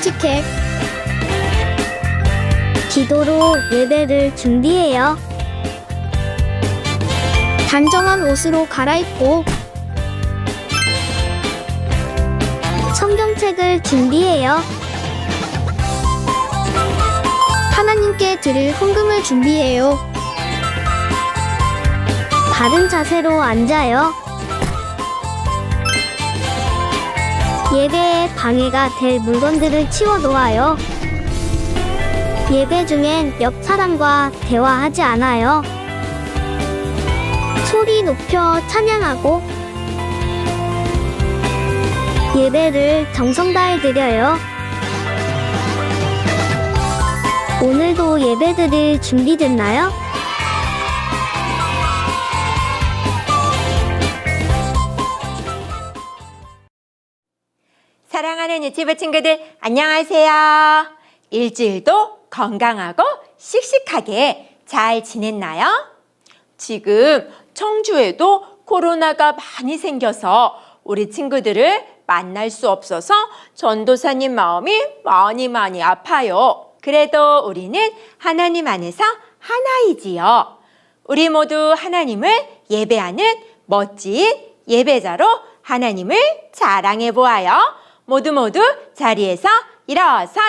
솔직해. 기도로 예배를 준비해요. 단정한 옷으로 갈아입고 성경책을 준비해요. 하나님께 드릴 헌금을 준비해요. 바른 자세로 앉아요. 예배에 방해가 될 물건들을 치워놓아요. 예배 중엔 옆 사람과 대화하지 않아요. 소리 높여 찬양하고 예배를 정성 다해 드려요. 오늘도 예배 드릴 준비됐나요? 사랑하는 유치부 친구들, 안녕하세요. 일주일도 건강하고 씩씩하게 잘 지냈나요? 지금 청주에도 코로나가 많이 생겨서 우리 친구들을 만날 수 없어서 전도사님 마음이 많이 아파요. 그래도 우리는 하나님 안에서 하나이지요. 우리 모두 하나님을 예배하는 멋진 예배자로 하나님을 자랑해 보아요. 모두 자리에서 일어서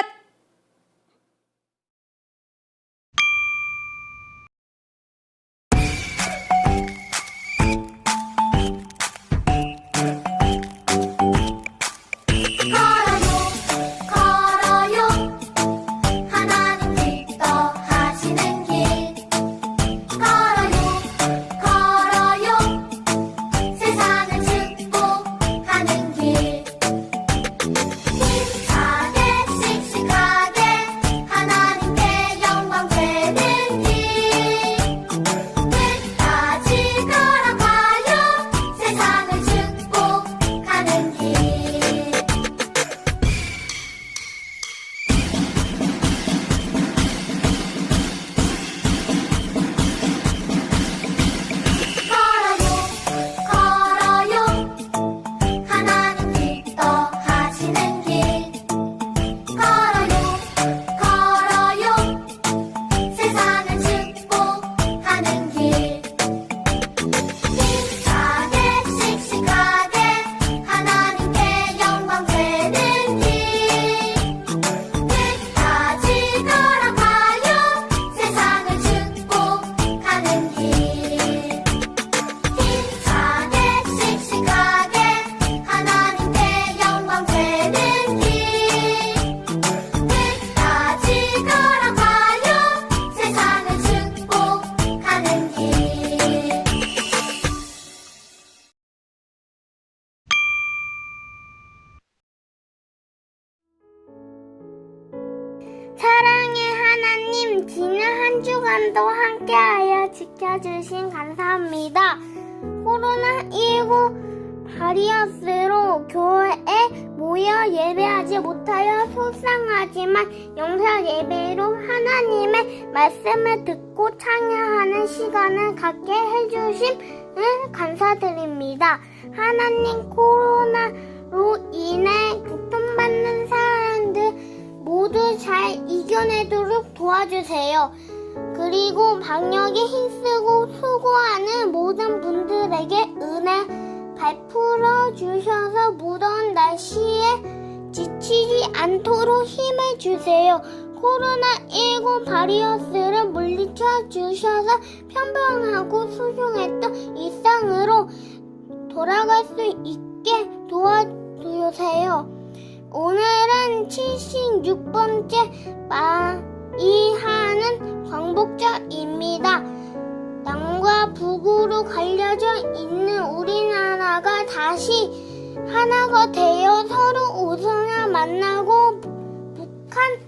사랑의 하나님, 지난 한 주간도 함께하여 지켜주신 감사합니다. 코로나19 바이러스로 교회에 모여 예배하지 못하여 속상하지만 영상 예배로 하나님의 말씀을 듣고 찬양하는 시간을 갖게 해주심을 감사드립니다. 하나님, 코로나로 인해 고통받는 사람들 모두 잘 이겨내도록 도와주세요. 그리고 방역에 힘쓰고 수고하는 모든 분들에게 은혜 베풀어 주셔서 무더운 날씨에 지치지 않도록 힘을 주세요. 코로나19 바이러스를 물리쳐 주셔서 평범하고 소중했던 일상으로 돌아갈 수 있게 도와주세요. 오늘은 76번째 마이하는 광복절입니다. 남과 북으로 갈려져 있는 우리나라가 다시 하나가 되어 서로 웃으며 만나고 북한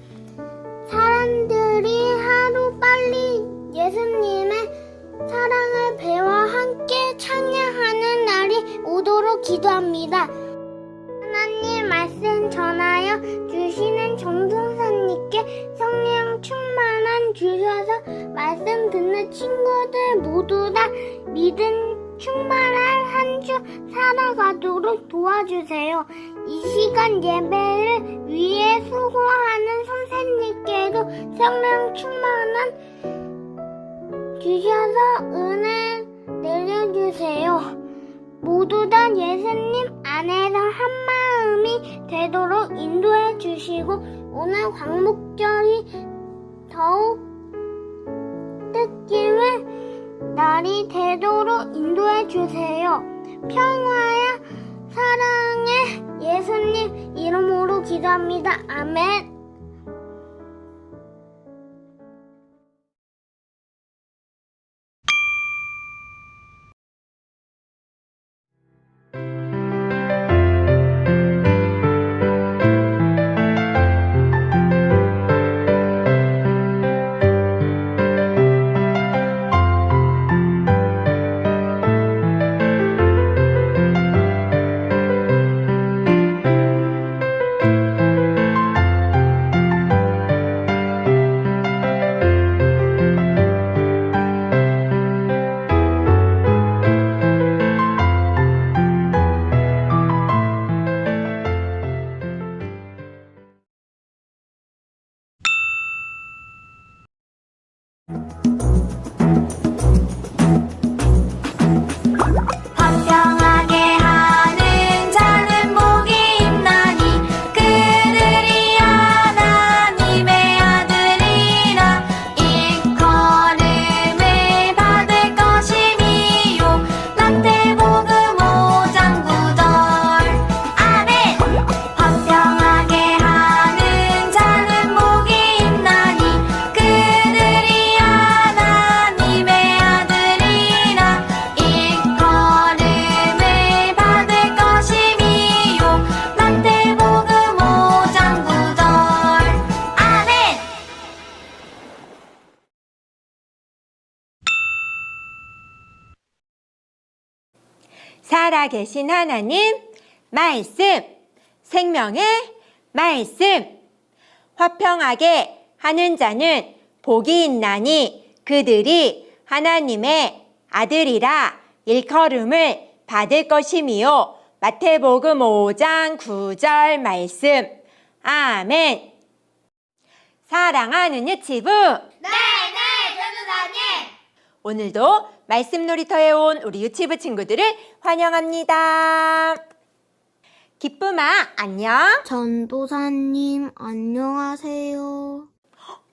사람들이 하루빨리 예수님의 사랑을 배워 함께 찬양하는 날이 오도록 기도합니다. 하나님 말씀 전하여 주시는 정동사님께 성령 충만한 주셔서 말씀 듣는 친구들 모두 다 믿음 충만한 한 주 살아가도록 도와주세요. 이 시간 예배를 위해 수고하는 선생님께도 성령 충만한 주셔서 은혜 내려주세요. 모두 다 예수님 안에서 한마음이 되도록 인도해 주시고 오늘 광복절이 더욱 뜻깊은 날이 되도록 인도해 주세요. 평화와 사랑의 예수님 이름으로 기도합니다. 아멘. 화평하게 하는 자는 복이 있나니 그들이 하나님의 아들이라 일컬음을 받을 것이미요. 마태복음 5장 9절 아멘. 화평하게 하는 자는 복이 있나니 그들이 하나님의 아들이라 일컬음을 받을 것이미요. 마태복음 5장 9절 아멘. 살아계신 하나님 말씀, 생명의 말씀. 화평하게 하는 자는 복이 있나니 그들이 하나님의 아들이라 일컬음을 받을 것이미요. 마태복음 5장 9절 말씀. 아멘. 사랑하는 유치부, 네, 전도사님. 오늘도 말씀 놀이터에 온 우리 유치부 친구들을 환영합니다. 기쁨아, 안녕. 전도사님 안녕하세요.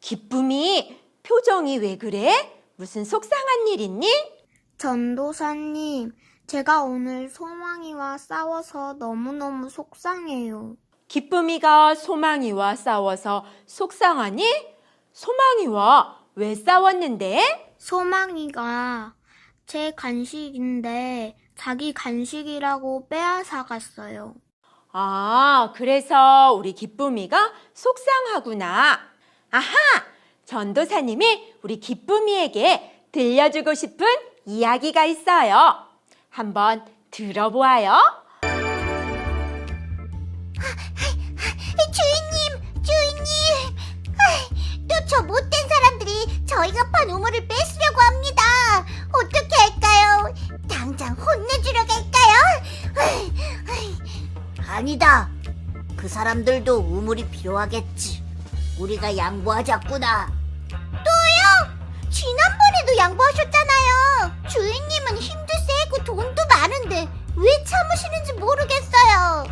기쁨이 표정이 왜 그래? 무슨 속상한 일 있니? 전도사님, 제가 오늘 소망이와 싸워서 너무너무 속상해요. 기쁨이가 소망이와 싸워서 속상하니? 소망이와 왜 싸웠는데? 소망이가 제 간식인데 자기 간식이라고 빼앗아갔어요. 아, 그래서 우리 기쁨이가 속상하구나. 아하! 전도사님이 우리 기쁨이에게 들려주고 싶은 이야기가 있어요. 한번 들어보아요. 주인님, 또 저 못된 사람들이 저희가 판 우물을 뺏으려고 합니다. 어떻게 할까요? 당장 혼내주러 갈까요? 아니다. 그 사람들도 우물이 필요하겠지. 우리가 양보하자꾸나. 또요? 지난번에도 양보하셨잖아요. 주인님은 힘도 세고 돈도 많은데 왜 참으시는지 모르겠어요.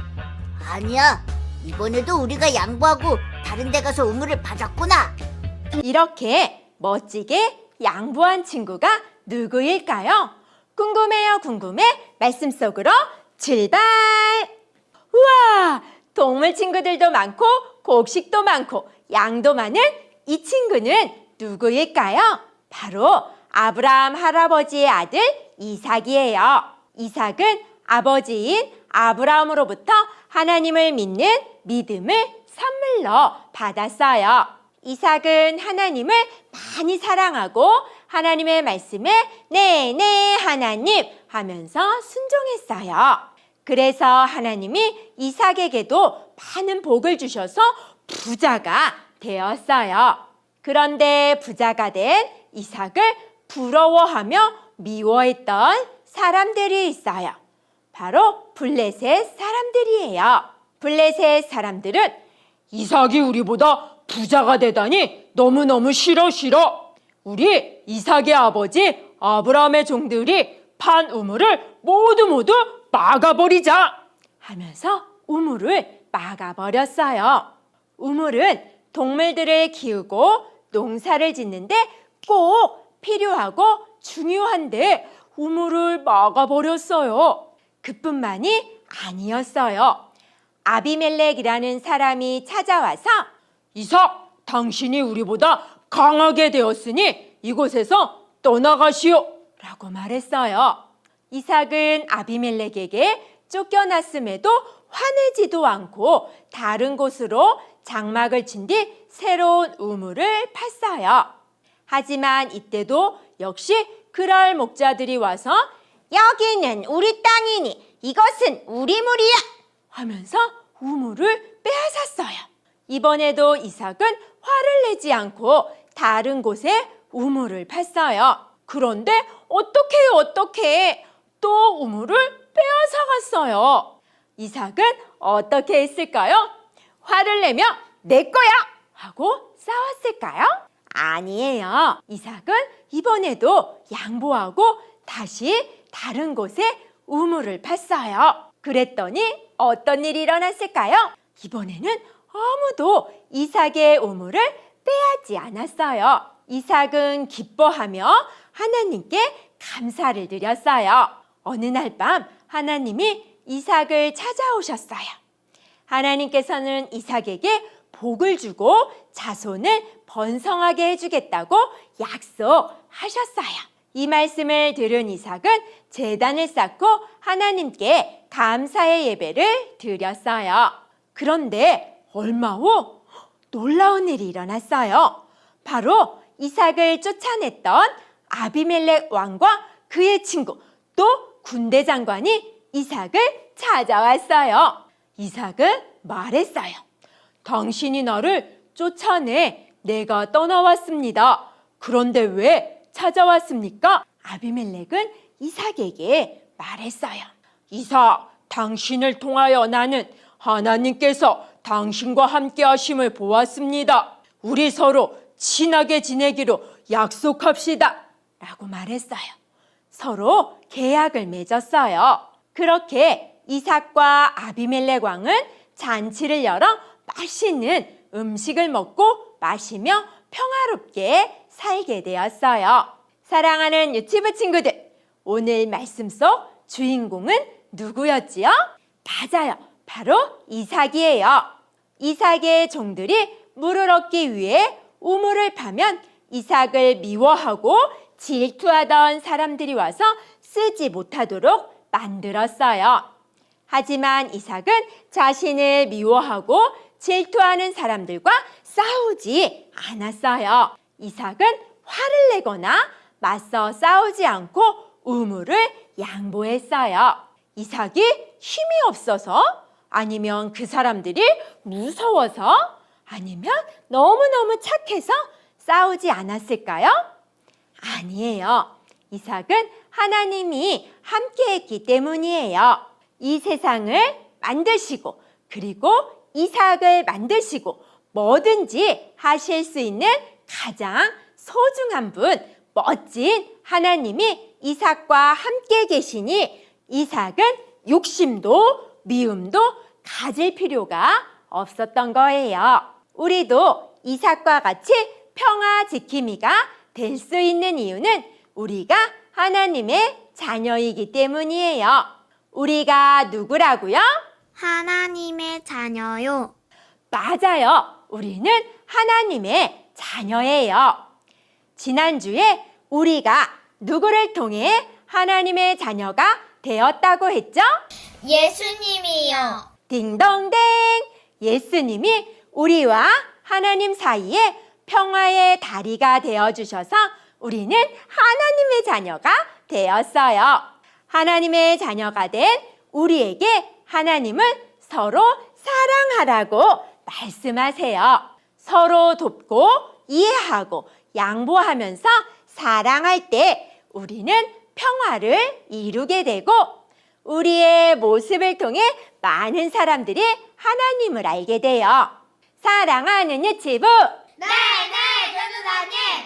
아니야. 이번에도 우리가 양보하고 다른 데 가서 우물을 파자꾸나. 이렇게 멋지게 양보한 친구가 누구일까요? 궁금해요, 궁금해. 말씀 속으로 출발! 우와! 동물 친구들도 많고 곡식도 많고 양도 많은 이 친구는 누구일까요? 바로 아브라함 할아버지의 아들 이삭이에요. 이삭은 아버지인 아브라함으로부터 하나님을 믿는 믿음을 선물로 받았어요. 이삭은 하나님을 많이 사랑하고 하나님의 말씀에 네 하나님 하면서 순종했어요. 그래서 하나님이 이삭에게도 많은 복을 주셔서 부자가 되었어요. 그런데 부자가 된 이삭을 부러워하며 미워했던 사람들이 있어요. 바로 블레셋 사람들이에요. 블레셋 사람들은 이삭이 우리보다 부자가 되다니 너무너무 싫어. 우리 이삭의 아버지 아브라함의 종들이 판 우물을 모두 막아버리자 하면서 우물을 막아버렸어요. 우물은 동물들을 키우고 농사를 짓는데 꼭 필요하고 중요한데 우물을 막아버렸어요. 그뿐만이 아니었어요. 아비멜렉이라는 사람이 찾아와서 이삭, 당신이 우리보다 강하게 되었으니 이곳에서 떠나가시오 라고 말했어요. 이삭은 아비멜렉에게 쫓겨났음에도 화내지도 않고 다른 곳으로 장막을 친 뒤 새로운 우물을 팠어요. 하지만 이때도 역시 그랄 목자들이 와서 여기는 우리 땅이니 이것은 우리 물이야 하면서 우물을 빼앗았어요. 이번에도 이삭은 화를 내지 않고 다른 곳에 우물을 팠어요. 그런데 어떻게 또 우물을 빼앗아갔어요. 이삭은 어떻게 했을까요? 화를 내며 내 거야 하고 싸웠을까요? 아니에요. 이삭은 이번에도 양보하고 다시 다른 곳에 우물을 팠어요. 그랬더니 어떤 일이 일어났을까요? 이번에는 아무도 이삭의 우물을 빼앗지 않았어요. 이삭은 기뻐하며 하나님께 감사를 드렸어요. 어느 날 밤 하나님이 이삭을 찾아오셨어요. 하나님께서는 이삭에게 복을 주고 자손을 번성하게 해주겠다고 약속하셨어요. 이 말씀을 들은 이삭은 제단을 쌓고 하나님께 감사의 예배를 드렸어요. 그런데 얼마 후 놀라운 일이 일어났어요. 바로 이삭을 쫓아냈던 아비멜렉 왕과 그의 친구 또 군대 장관이 이삭을 찾아왔어요. 이삭은 말했어요. 당신이 나를 쫓아내 내가 떠나왔습니다. 그런데 왜 찾아왔습니까? 아비멜렉은 이삭에게 말했어요. 이삭, 당신을 통하여 나는 하나님께서 당신과 함께 하심을 보았습니다. 우리 서로 친하게 지내기로 약속합시다 라고 말했어요. 서로 계약을 맺었어요. 그렇게 이삭과 아비멜렉 왕은 잔치를 열어 맛있는 음식을 먹고 마시며 평화롭게 살게 되었어요. 사랑하는 유치부 친구들, 오늘 말씀 속 주인공은 누구였지요? 맞아요. 바로 이삭이에요. 이삭의 종들이 물을 얻기 위해 우물을 파면 이삭을 미워하고 질투하던 사람들이 와서 쓰지 못하도록 만들었어요. 하지만 이삭은 자신을 미워하고 질투하는 사람들과 싸우지 않았어요. 이삭은 화를 내거나 맞서 싸우지 않고 우물을 양보했어요. 이삭이 힘이 없어서 아니면 그 사람들이 무서워서 아니면 너무너무 착해서 싸우지 않았을까요? 아니에요. 이삭은 하나님이 함께했기 때문이에요. 이 세상을 만드시고 그리고 이삭을 만드시고 뭐든지 하실 수 있는 가장 소중한 분, 멋진 하나님이 이삭과 함께 계시니 이삭은 욕심도 미움도 가질 필요가 없었던 거예요. 우리도 이삭과 같이 평화 지킴이가 될 수 있는 이유는 우리가 하나님의 자녀이기 때문이에요. 우리가 누구라고요? 하나님의 자녀요. 맞아요. 우리는 하나님의 자녀예요. 지난주에 우리가 누구를 통해 하나님의 자녀가 되었다고 했죠? 예수님이요. 딩동댕! 예수님이 우리와 하나님 사이에 평화의 다리가 되어주셔서 우리는 하나님의 자녀가 되었어요. 하나님의 자녀가 된 우리에게 하나님은 서로 사랑하라고 말씀하세요. 서로 돕고 이해하고 양보하면서 사랑할 때 우리는 평화를 이루게 되고 우리의 모습을 통해 많은 사람들이 하나님을 알게 돼요. 사랑하는 유치부, 네, 전도사님.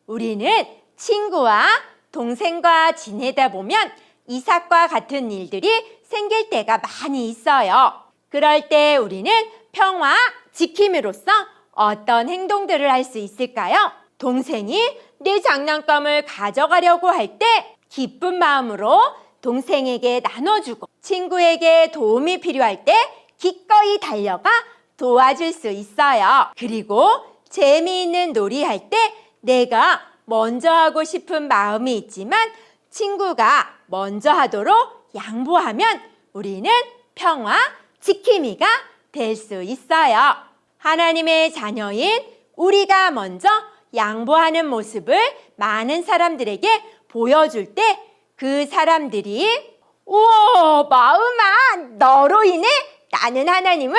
우리는 친구와 동생과 지내다 보면 이삭과 같은 일들이 생길 때가 많이 있어요. 그럴 때 우리는 평화 지킴이로서 어떤 행동들을 할 수 있을까요? 동생이 내 장난감을 가져가려고 할 때 기쁜 마음으로 동생에게 나눠주고, 친구에게 도움이 필요할 때 기꺼이 달려가 도와줄 수 있어요. 그리고 재미있는 놀이할 때 내가 먼저 하고 싶은 마음이 있지만 친구가 먼저 하도록 양보하면 우리는 평화 지킴이가 될 수 있어요. 하나님의 자녀인 우리가 먼저 양보하는 모습을 많은 사람들에게 보여줄 때 그 사람들이 우와, 마음아, 너로 인해 나는 하나님을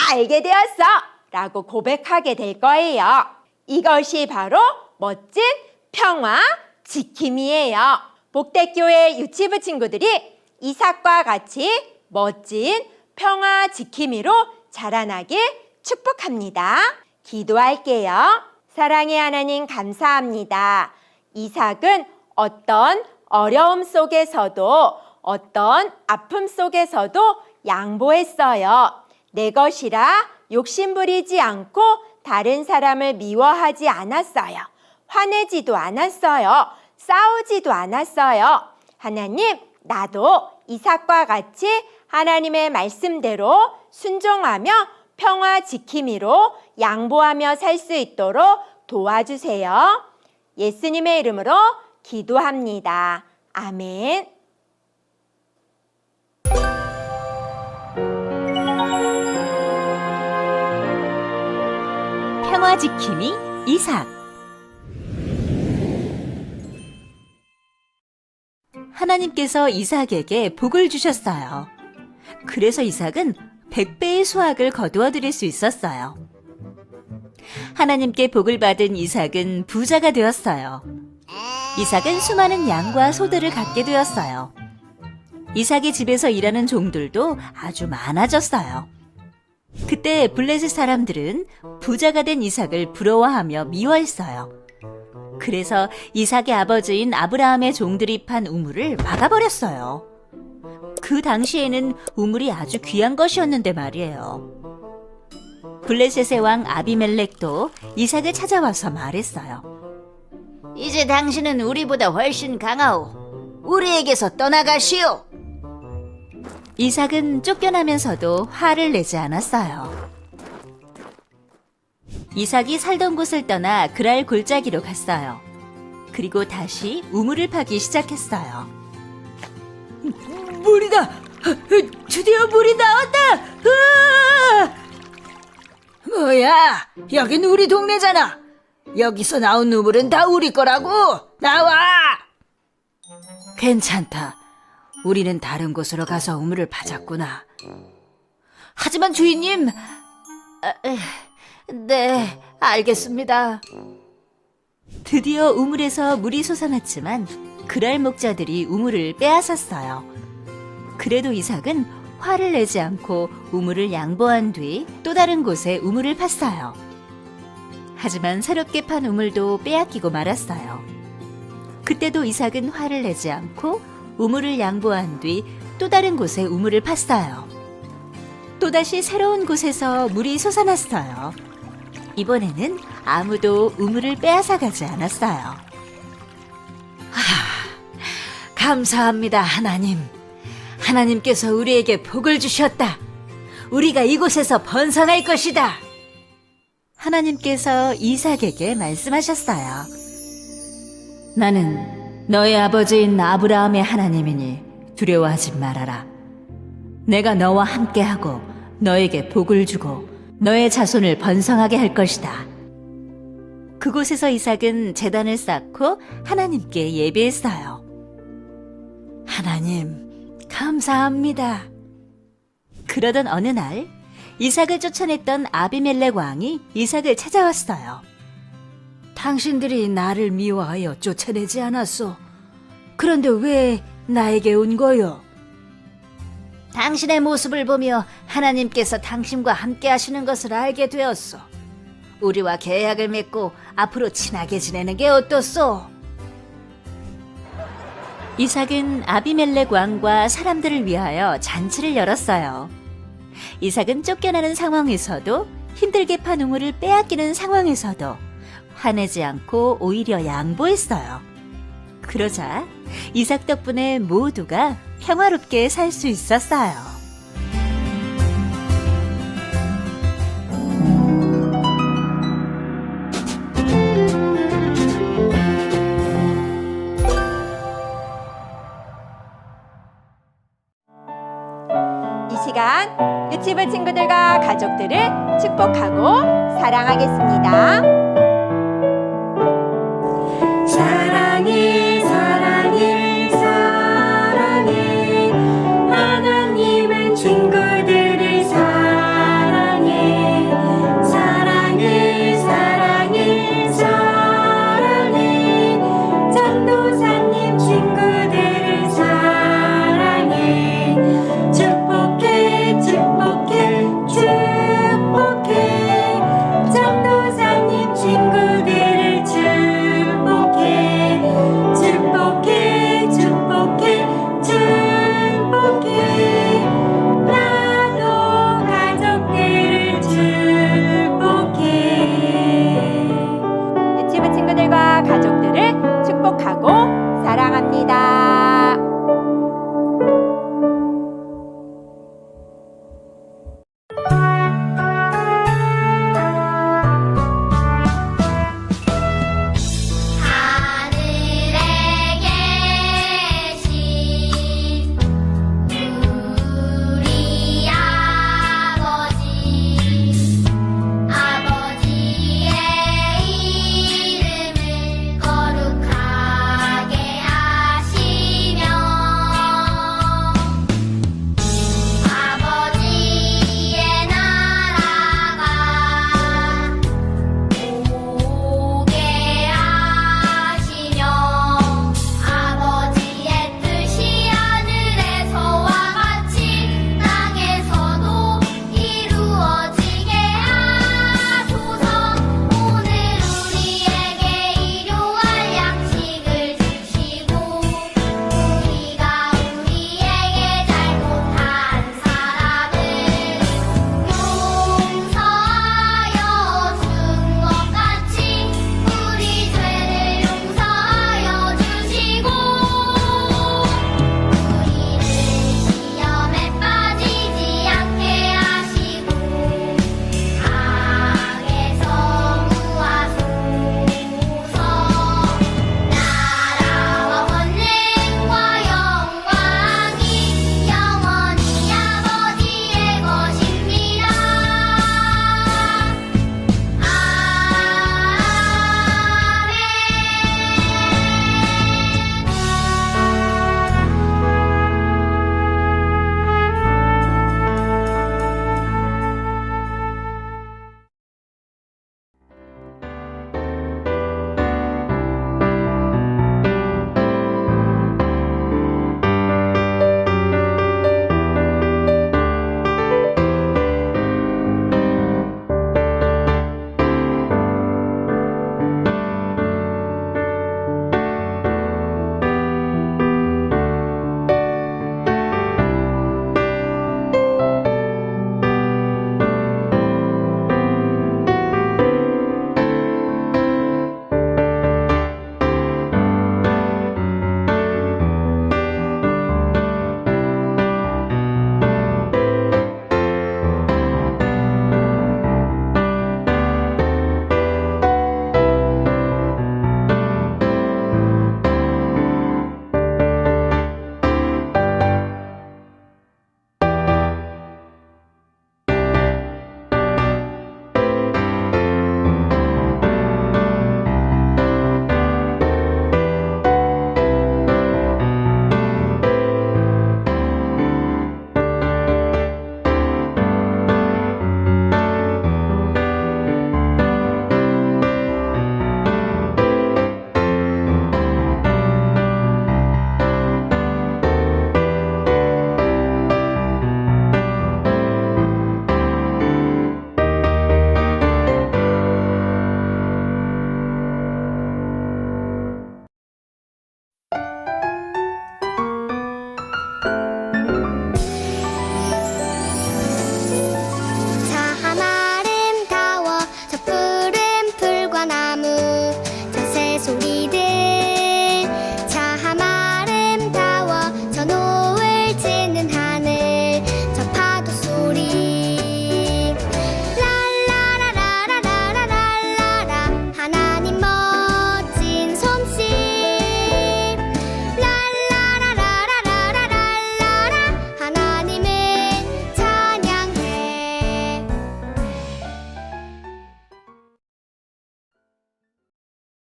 알게 되었어 라고 고백하게 될 거예요. 이것이 바로 멋진 평화 지킴이에요. 복대교회 유치부 친구들이 이삭과 같이 멋진 평화 지킴이로 자라나길 축복합니다. 기도할게요. 사랑의 하나님, 감사합니다. 이삭은 어떤 어려움 속에서도, 어떤 아픔 속에서도 양보했어요. 내 것이라 욕심부리지 않고 다른 사람을 미워하지 않았어요. 화내지도 않았어요. 싸우지도 않았어요. 하나님, 나도 이삭과 같이 하나님의 말씀대로 순종하며 평화 지킴이로 양보하며 살 수 있도록 도와주세요. 예수님의 이름으로 기도합니다. 아멘. 평화 지킴이 이삭. 하나님께서 이삭에게 복을 주셨어요. 그래서 이삭은 100배의 수확을 거두어 드릴 수 있었어요. 하나님께 복을 받은 이삭은 부자가 되었어요. 이삭은 수많은 양과 소들을 갖게 되었어요. 이삭의 집에서 일하는 종들도 아주 많아졌어요. 그때 블레셋 사람들은 부자가 된 이삭을 부러워하며 미워했어요. 그래서 이삭의 아버지인 아브라함의 종들이 판 우물을 막아버렸어요. 그 당시에는 우물이 아주 귀한 것이었는데 말이에요. 블레셋의 왕 아비멜렉도 이삭을 찾아와서 말했어요. 이제 당신은 우리보다 훨씬 강하오. 우리에게서 떠나가시오. 이삭은 쫓겨나면서도 화를 내지 않았어요. 이삭이 살던 곳을 떠나 그랄 골짜기로 갔어요. 그리고 다시 우물을 파기 시작했어요. 물이다. 드디어 물이 나왔다. 뭐야? 여긴 우리 동네잖아. 여기서 나온 우물은 다 우리 거라고. 나와. 괜찮다. 우리는 다른 곳으로 가서 우물을 파자꾸나. 하지만 주인님. 네, 알겠습니다. 드디어 우물에서 물이 솟아났지만 그랄 목자들이 우물을 빼앗았어요. 그래도 이삭은 화를 내지 않고 우물을 양보한 뒤 또 다른 곳에 우물을 팠어요. 하지만 새롭게 판 우물도 빼앗기고 말았어요. 그때도 이삭은 화를 내지 않고 우물을 양보한 뒤 또 다른 곳에 우물을 팠어요. 또다시 새로운 곳에서 물이 솟아났어요. 이번에는 아무도 우물을 빼앗아가지 않았어요. 감사합니다, 하나님. 하나님께서 우리에게 복을 주셨다. 우리가 이곳에서 번성할 것이다. 하나님께서 이삭에게 말씀하셨어요. 나는 너의 아버지인 아브라함의 하나님이니 두려워하지 말아라. 내가 너와 함께하고 너에게 복을 주고 너의 자손을 번성하게 할 것이다. 그곳에서 이삭은 제단을 쌓고 하나님께 예배했어요. 하나님, 감사합니다. 그러던 어느 날 이삭을 쫓아냈던 아비멜렉 왕이 이삭을 찾아왔어요. 당신들이 나를 미워하여 쫓아내지 않았소. 그런데 왜 나에게 온 거요? 당신의 모습을 보며 하나님께서 당신과 함께 하시는 것을 알게 되었소. 우리와 계약을 맺고 앞으로 친하게 지내는 게 어떻소? 이삭은 아비멜렉 왕과 사람들을 위하여 잔치를 열었어요. 이삭은 쫓겨나는 상황에서도 힘들게 판 우물을 빼앗기는 상황에서도 화내지 않고 오히려 양보했어요. 그러자 이삭 덕분에 모두가 평화롭게 살 수 있었어요. 이 시간 유치부 친구들과 가족들을 축복하고 사랑하겠습니다.